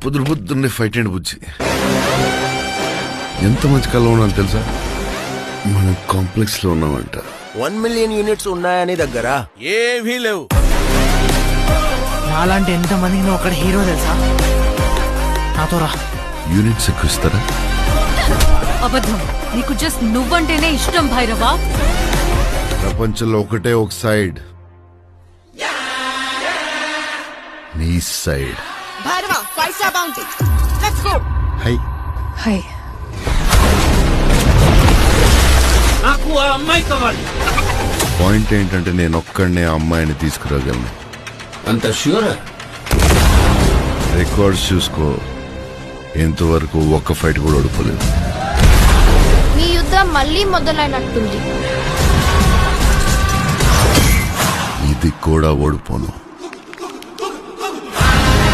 పొద్దున్నే fight and బుజ్జి ఎంత మంచి కళ ఉన్నాను తెలుసా? మనం కాంప్లెక్స్ లో ఉన్నామంట. 1 million యూనిట్స్ ఉన్నాయని దగ్గర ఏవీ లేవు. నాలాంటి ఎంతమందికి నువ్వు అక్కడ హీరో తెలుసా? నాతో రా. యూనిట్స్ ఎక్కువ ఇస్తారా? అబద్ధం. నీకు జస్ట్ నువ్వంటేనే ఇష్టం భైరవా. ప్రపంచంలో ఒకటే ఒక సైడ్, నీ side. Bhairava 5-star bounty. Let's go. High high. నాకు ఆ అమ్మాయి కావాలి. పాయింట్ ఏంటంటే నేను ఒక్కడనే ఆ అమ్మాయిని తీసుకురాగలను. అంత ష్యూర్? రికార్డ్స్ చూసుకో, ఎంతవరకు ఒక్క ఫైట్ కూడా ఓడిపోలేదు. మీ యుద్ధం మళ్ళీ మొదలైనట్టుంది. ఇది కూడా ఓడిపోను.